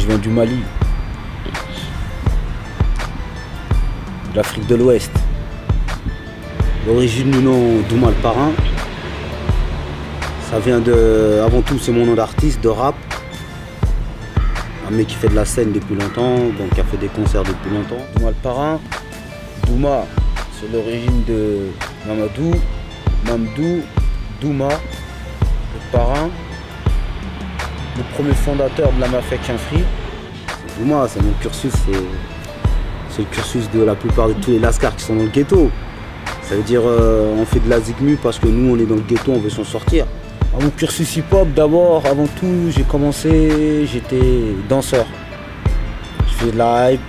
je viens du Mali, de l'Afrique de l'Ouest. L'origine du nom Douma le Parrain, ça vient de, avant tout c'est mon nom d'artiste, de rap. Un mec qui fait de la scène depuis longtemps, donc qui a fait des concerts depuis longtemps. Douma le Parrain, Douma, c'est l'origine de Mamadou, Mamdou, Douma, le parrain, le premier fondateur de la mafia Quinfri. Douma, c'est mon cursus, c'est le cursus de la plupart de tous les lascars qui sont dans le ghetto. Ça veut dire on fait de la zigmu parce que nous on est dans le ghetto, on veut s'en sortir. Mon cursus hip-hop, d'abord, avant tout, j'ai commencé, j'étais danseur. Je faisais de la hype,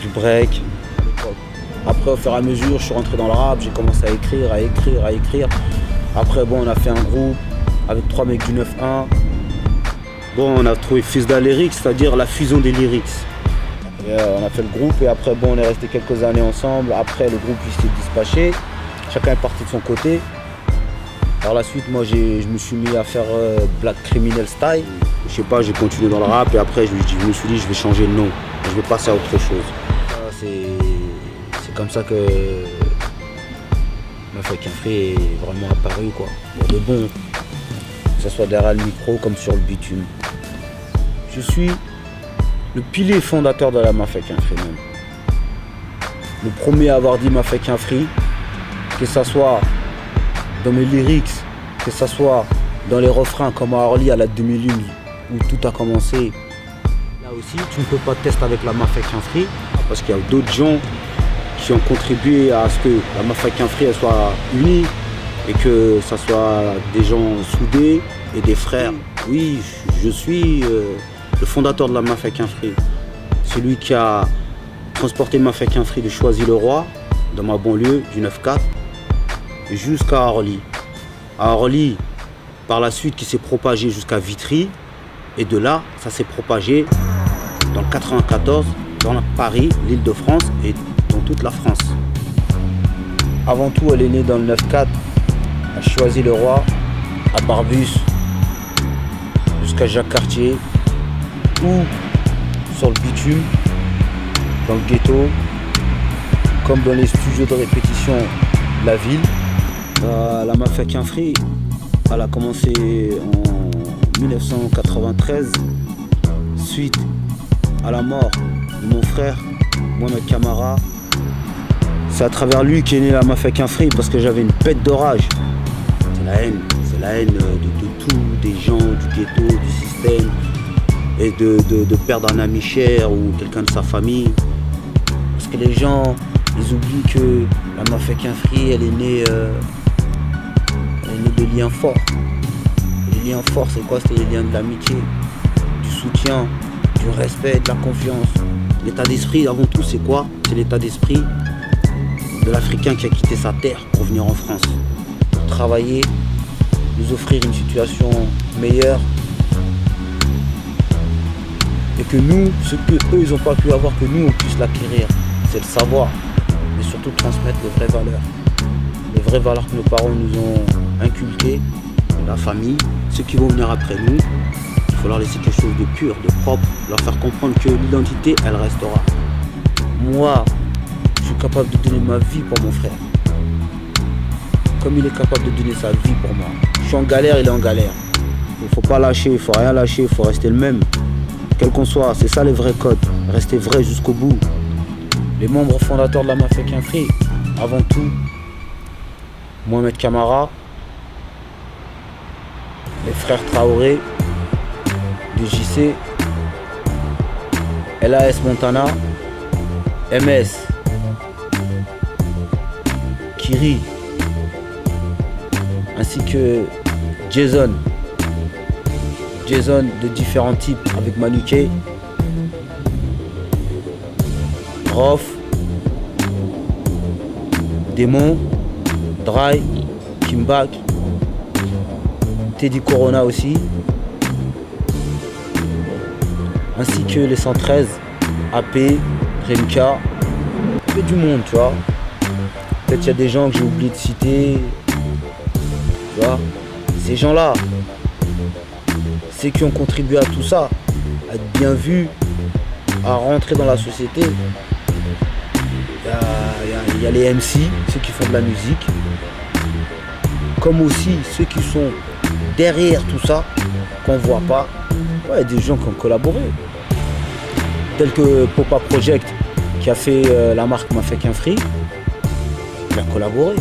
du break. Après, au fur et à mesure, je suis rentré dans le rap, j'ai commencé à écrire. Après, bon, on a fait un groupe avec 3 mecs du 9-1. Bon, on a trouvé Fusda Lyrics, c'est-à-dire la fusion des lyrics. Et, on a fait le groupe et après, bon, on est resté quelques années ensemble. Après, le groupe il s'est dispatché. Chacun est parti de son côté. Par la suite, moi, je me suis mis à faire Black Criminal Style. Je sais pas, j'ai continué dans le rap et après, je me suis dit, je vais changer de nom. Je vais passer à autre chose. C'est comme ça que Mafia Quinfri est vraiment apparu, quoi. Pour de bon, que ce soit derrière le micro comme sur le bitume. Je suis le pilier fondateur de la Mafia Quinfri même. Le premier à avoir dit Mafia Quinfri, que ce soit dans mes lyrics, que ce soit dans les refrains comme à Orly à la 2001 où tout a commencé. Là aussi, tu ne peux pas tester avec la Mafia Quinfri parce qu'il y a d'autres gens qui ont contribué à ce que la Mafia Quinfri soit unie et que ce soit des gens soudés et des frères. Oui, je suis le fondateur de la Mafia Quinfri. Celui qui a transporté Mafia Quinfri de Choisy-le-Roi, dans ma banlieue du 9-4, jusqu'à Orly. À Orly, par la suite, qui s'est propagé jusqu'à Vitry. Et de là, ça s'est propagé dans le 94, dans Paris, l'Île-de-France et dans toute la France. Avant tout, elle est née dans le 9-4, à Choisy-le-Roi, à Barbus, jusqu'à Jacques-Cartier, ou sur le bitume, dans le ghetto, comme dans les studios de répétition de la ville. La Mafia Quinfri, elle a commencé en 1993, suite à la mort de mon frère, Mohamed Camara. C'est à travers lui qu'est née la Mafia Quinfri parce que j'avais une bête de rage. C'est la haine de tout, des gens, du ghetto, du système, et de perdre un ami cher ou quelqu'un de sa famille. Parce que les gens, ils oublient que la Mafia Quinfri, elle est née de liens forts. Les liens forts, c'est quoi? C'est les liens de l'amitié, du soutien, du respect, de la confiance. L'état d'esprit, avant tout, c'est quoi? C'est l'état d'esprit de l'Africain qui a quitté sa terre pour venir en France, pour travailler, nous offrir une situation meilleure. Et que nous, ce qu'eux, ils n'ont pas pu avoir, que nous, on puisse l'acquérir. C'est le savoir, mais surtout transmettre les vraies valeurs. Les vraies valeurs que nos parents nous ont inculquées, la famille, ceux qui vont venir après nous. Il faut leur laisser quelque chose de pur, de propre, leur faire comprendre que l'identité, elle restera. Moi, je suis capable de donner ma vie pour mon frère. Comme il est capable de donner sa vie pour moi. Je suis en galère, il est en galère. Il ne faut pas lâcher, il ne faut rien lâcher, il faut rester le même. Quel qu'on soit, c'est ça les vrais codes. Rester vrai jusqu'au bout. Les membres fondateurs de la Mafia Quinfri, avant tout, Mohamed Camara, les frères Traoré, DJC, LAS Montana, MS, Kiri, ainsi que Jason de différents types avec Manuké, Rof, Démon, Dry, Kimbak, Teddy Corona aussi, ainsi que les 113, AP, Remka, il y a du monde, tu vois. Peut-être il y a des gens que j'ai oublié de citer, tu vois. Ces gens-là, c'est qui ont contribué à tout ça. à être bien vu, à rentrer dans la société. Il y a les MC, ceux qui font de la musique, comme aussi ceux qui sont derrière tout ça, qu'on ne voit pas. Ouais, des gens qui ont collaboré, tels que Popa Project, qui a fait la marque Mafek Free. Il a collaboré.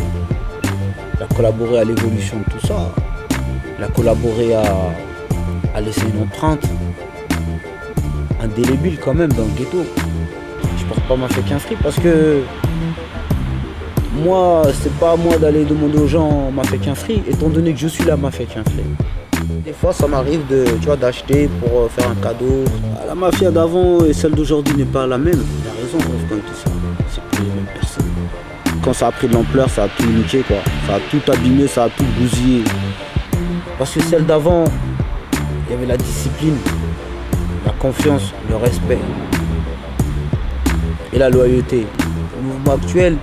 Il a collaboré à l'évolution de tout ça. Il a collaboré à laisser une empreinte indélébile quand même dans le ghetto. Je porte pas Mafek Free parce que moi, c'est pas à moi d'aller demander aux gens Mafek Free, étant donné que je suis là Mafek Free. Des fois, ça m'arrive d'acheter pour faire un cadeau. La mafia d'avant et celle d'aujourd'hui n'est pas la même. Il a raison quand il dit ça. C'est plus les mêmes personnes. Quand ça a pris de l'ampleur, ça a tout niqué, quoi. Ça a tout abîmé, ça a tout bousillé. Parce que celle d'avant, il y avait la discipline, la confiance, le respect et la loyauté. Au mouvement actuel,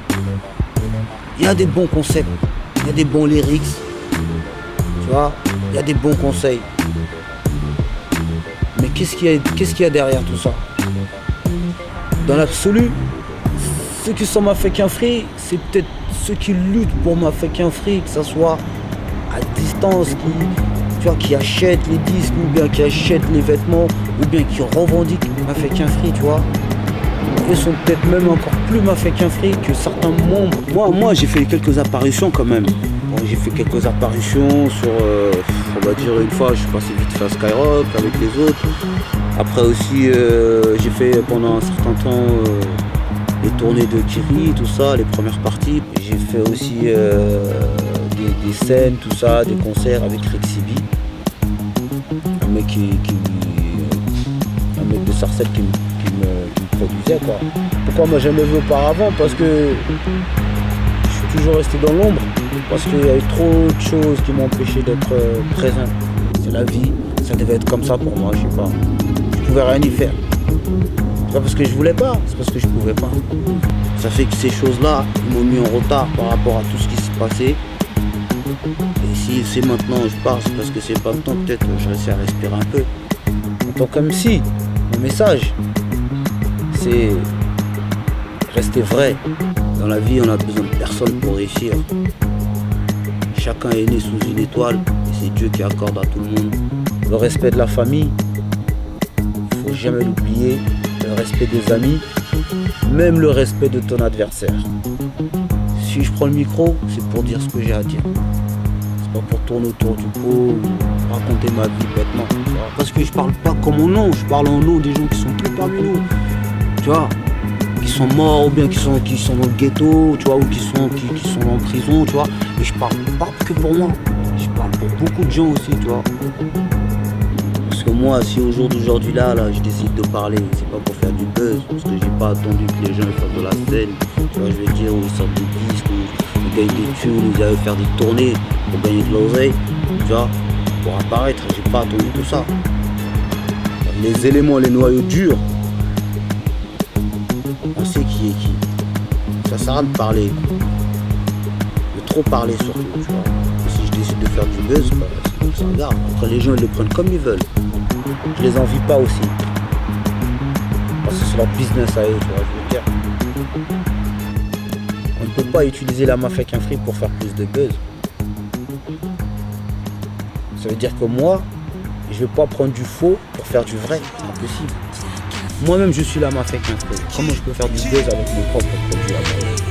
il y a des bons concepts, il y a des bons lyrics, tu vois, il y a des bons conseils. Mais qu'est-ce qu'il y a derrière tout ça? Dans l'absolu, ceux qui sont Mafek Free, c'est peut-être ceux qui luttent pour Mafek Free, que ce soit à distance, qui achètent les disques, ou bien qui achètent les vêtements, ou bien qui revendiquent Mafek Free, tu vois. Ils sont peut-être même encore plus Mafek Free que certains membres. Moi j'ai fait quelques apparitions quand même. Bon, j'ai fait quelques apparitions sur, on va dire une fois, je suis passé vite fait à Skyrock avec les autres. Après aussi, j'ai fait pendant un certain temps les tournées de Kiri, tout ça, les premières parties. J'ai fait aussi des scènes, tout ça, des concerts avec Rexibi. Un mec de Sarcelles qui me produisait, quoi. Pourquoi moi jamais vu auparavant? Parce que je suis toujours resté dans l'ombre, parce qu'il y a eu trop de choses qui m'ont empêché d'être présent. C'est la vie, ça devait être comme ça pour moi, je sais pas. Je pouvais rien y faire. C'est pas parce que je voulais pas, c'est parce que je pouvais pas. Ça fait que ces choses-là m'ont mis en retard par rapport à tout ce qui s'est passé. Et si c'est maintenant je pars, c'est parce que c'est pas le temps, peut-être je réussis à respirer un peu. En tant qu'MC, mon message, c'est rester vrai. Dans la vie, on a besoin de personne pour réussir. Chacun est né sous une étoile et c'est Dieu qui accorde à tout le monde. Le respect de la famille, il faut jamais l'oublier. Le respect des amis, même le respect de ton adversaire. Si je prends le micro, c'est pour dire ce que j'ai à dire. C'est pas pour tourner autour du pot ou raconter ma vie bêtement. Parce que je parle pas comme mon nom, je parle en nom des gens qui sont plus parmi nous. Tu vois, qui sont morts ou bien qui sont dans le ghetto, tu vois, ou qui sont en prison, tu vois. Mais je parle pas que pour moi, je parle pour beaucoup de gens aussi, tu vois. Parce que moi, si au jour d'aujourd'hui là, je décide de parler, c'est pas pour faire du buzz, parce que j'ai pas attendu que les gens fassent de la scène, tu vois, je veux dire, où ils sortent des disques, où ils gagnent des thunes, ils allaient faire des tournées pour gagner de l'oseille, tu vois, pour apparaître, j'ai pas attendu tout ça. Les éléments, les noyaux durs, on sait qui est qui. Ça sert à de parler, de trop parler surtout, tu vois. Et si je décide de faire du buzz, bah, ça regarde. Après les gens ils le prennent comme ils veulent. Je les envie pas aussi. Parce que c'est leur business à eux, tu vois, je veux dire. On ne peut pas utiliser la Mafek Free pour faire plus de buzz. Ça veut dire que moi, je vais pas prendre du faux pour faire du vrai, c'est impossible. Moi-même je suis la Mafek Free. Comment je peux faire du buzz avec mes propres produits à moi?